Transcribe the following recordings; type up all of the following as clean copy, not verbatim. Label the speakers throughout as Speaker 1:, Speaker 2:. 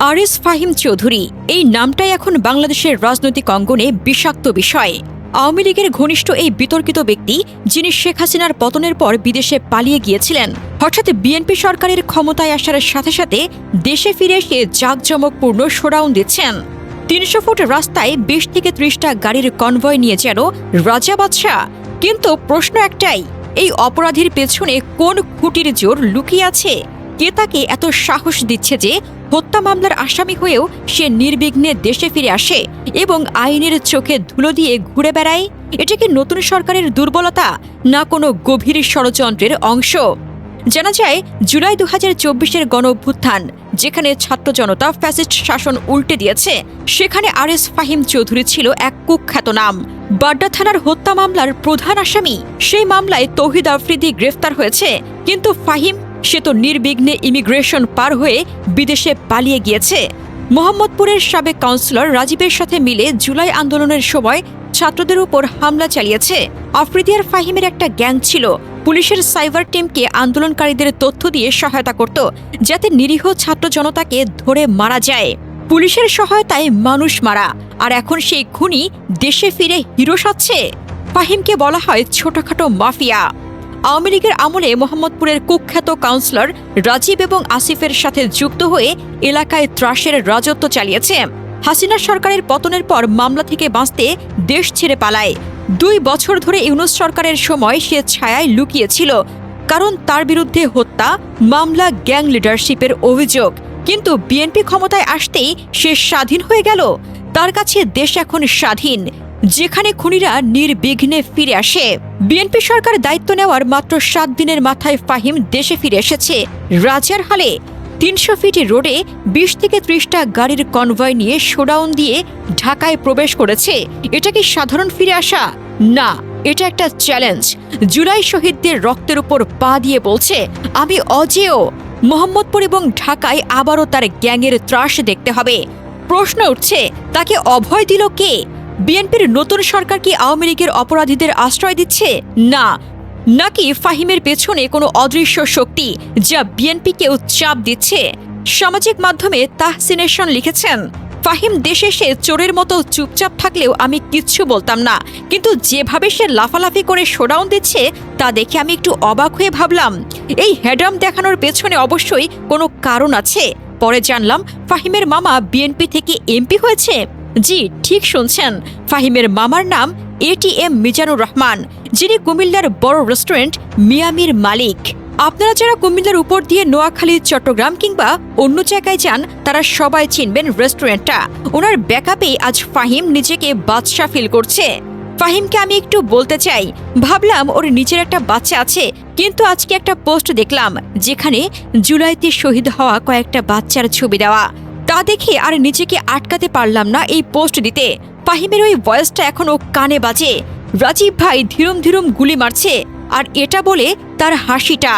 Speaker 1: আরিস ফাহিম চৌধুরী এই নামটাই এখন বাংলাদেশের রাজনৈতিক অঙ্গনে বিষাক্ত বিষয়। আওয়ামী লীগের ঘনিষ্ঠ এই বিতর্কিত ব্যক্তি, যিনি শেখ হাসিনার পতনের পর বিদেশে পালিয়ে গিয়েছিলেন, হঠাৎ বিএনপি সরকারের ক্ষমতায় আসার সাথে সাথে দেশে ফিরে এসে জাঁকজমকপূর্ণ শোডাউন দিচ্ছেন। ৩০০ ফুট রাস্তায় ২০ থেকে ৩০টা গাড়ির কনভয় নিয়ে যেন রাজা বাদশা। কিন্তু প্রশ্ন একটাই, এই অপরাধীর পেছনে কোন খুঁটির জোর লুকিয়ে আছে? কে তাকে এত সাহস দিচ্ছে যে হত্যা মামলার আসামি হয়েও সে নির্বিঘ্নে দেশে ফিরে আসে এবং আইনের চোখে ধুলো দিয়ে ঘুরে বেড়ায়? এটা কি নতুন সরকারের দুর্বলতা, না কোনো গভীর ষড়যন্ত্রের অংশ? জানা যায়, জুলাই ২০২৪-এর গণঅভ্যুত্থান, যেখানে ছাত্র জনতা ফ্যাসিস্ট শাসন উল্টে দিয়েছে, সেখানে আরিস ফাহিম চৌধুরী ছিল এক কুখ্যাত নাম। বাড্ডা থানার হত্যা মামলার প্রধান আসামি। সেই মামলায় তৌহিদ আফ্রিদি গ্রেফতার হয়েছে, কিন্তু ফাহিম সে তো নির্বিঘ্নে ইমিগ্রেশন পার হয়ে বিদেশে পালিয়ে গিয়েছে। মোহাম্মদপুরের সাবেক কাউন্সিলর রাজীবের সাথে মিলে জুলাই আন্দোলনের সময় ছাত্রদের উপর হামলা চালিয়েছে। আফ্রিদি আর ফাহিমের একটা গ্যাং ছিল, পুলিশের সাইবার টিমকে আন্দোলনকারীদের তথ্য দিয়ে সহায়তা করত, যাতে নিরীহ ছাত্র জনতাকে ধরে মারা যায়। পুলিশের সহায়তায় মানুষ মারা, আর এখন সেই খুনি দেশে ফিরে হিরো সাজছে। ফাহিমকে বলা হয় ছোটখাটো মাফিয়া। আওয়ামী লীগের আমলে মোহাম্মদপুরের কুখ্যাত কাউন্সিলর রাজীব এবং আসিফের সাথে যুক্ত হয়ে এলাকায় ত্রাসের রাজত্ব চালিয়েছে। হাসিনা সরকারের পতনের পর মামলা থেকে বাঁচতে দেশ ছেড়ে পালায়। ২ বছর ধরে ইউনূস সরকারের সময় সে ছায়ায় লুকিয়েছিল, কারণ তার বিরুদ্ধে হত্যা মামলা, গ্যাং লিডারশিপের অভিযোগ। কিন্তু বিএনপি ক্ষমতায় আসতেই সে স্বাধীন হয়ে গেল। তার কাছে দেশ এখন স্বাধীন, যেখানে খুনিরা নির্বিঘ্নে ফিরে আসে। বিএনপি সরকার দায়িত্ব নেওয়ার মাত্র ৭ দিনের মাথায় ফাহিম দেশে ফিরে এসেছে রাজার হালে। ৩০০ ফিট রোডে ২০ থেকে ৩০টা গাড়ির কনভয় নিয়ে শোডাউন দিয়ে ঢাকায় প্রবেশ করেছে। এটা কি সাধারণ ফিরে আসা? না, এটা একটা চ্যালেঞ্জ। জুলাই শহীদদের রক্তের উপর পা দিয়ে বলছে, আমি অজেয়। মোহাম্মদপুর এবং ঢাকায় আবারও তার গ্যাংয়ের ত্রাস দেখতে হবে। প্রশ্ন উঠছে, তাকে অভয় দিল কে? বিএনপির নতুন সরকার কি আওয়ামী লীগের অপরাধীদের আশ্রয় দিচ্ছে? না, নাকি ফাহিমের পেছনে কোনো অদৃশ্য শক্তি, যা বিএনপিকেও চাপ দিচ্ছে? সামাজিক মাধ্যমে তাহসিনেশন লিখেছেন, ফাহিম দেশে এসে চোরের মতো চুপচাপ থাকলেও আমি কিচ্ছু বলতাম না, কিন্তু যেভাবে সে লাফালাফি করে শোডাউন দিচ্ছে তা দেখে আমি একটু অবাক হয়ে ভাবলাম, এই হ্যাডাম দেখানোর পেছনে অবশ্যই কোনো কারণ আছে। পরে জানলাম ফাহিমের মামা বিএনপি থেকে এমপি হয়েছে। জি, ঠিক শুনছেন, ফাহিমের মামার নাম ATM মিজানুর রহমান, যিনি কুমিল্লার বড় রেস্টুরেন্ট মিয়ামির মালিক। আপনারা যারা কুমিল্লার উপর দিয়ে নোয়াখালী, চট্টগ্রাম কিংবা অন্য জায়গায় যান, তারা সবাই চিনবেন রেস্টুরেন্টটা। ওনার ব্যাকআপেই আজ ফাহিম নিজেকে বাদশা ফিল করছে। ফাহিমকে আমি একটু বলতে চাই, ভাবলাম ওর নিজের একটা বাচ্চা আছে, কিন্তু আজকে একটা পোস্ট দেখলাম যেখানে জুলাইতে শহীদ হওয়া কয়েকটা বাচ্চার ছবি দেওয়া। তা দেখে আর নিজেকে আটকাতে পারলাম না এই পোস্ট দিতে। ফাহিমের ওই ভয়েসটা এখনো কানে বাজে, রাজীব ভাই ধীরম ধীরম গুলি মারছে, আর এটা বলে তার হাসিটা।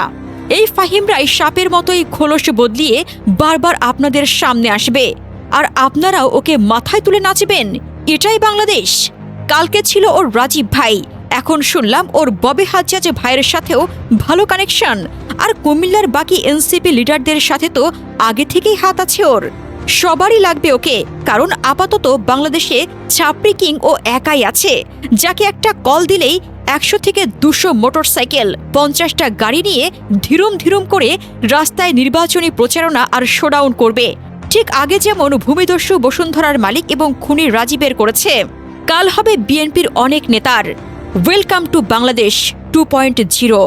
Speaker 1: এই ফাহিমরাই সাপের মতোই খোলস বদলিয়ে বারবার আপনাদের সামনে আসবে, আর আপনারাও ওকে মাথায় তুলে নাচবেন। এটাই বাংলাদেশ। কালকে ছিল ওর রাজীব ভাই, এখন শুনলাম ওর ববি হাজ্জাজ ভাইয়ের সাথেও ভালো কানেকশন, আর কুমিল্লার বাকি এনসিপি লিডারদের সাথে তো আগে থেকেই হাত আছে ওর। সবারই লাগবে ওকে, কারণ আপাতত বাংলাদেশে ছাপরি কিং ও একাই আছে, যাকে একটা কল দিলেই ১০০ থেকে ২০০ মোটরসাইকেল, ৫০টা গাড়ি নিয়ে ধীরম ধীরম করে রাস্তায় নির্বাচনী প্রচারণা আর শোডাউন করবে, ঠিক আগে যেমন ভূমিদস্যু বসুন্ধরার মালিক এবং খুনি রাজীবের করেছে। কাল হবে বিএনপির অনেক নেতার। Welcome to Bangladesh 2.0।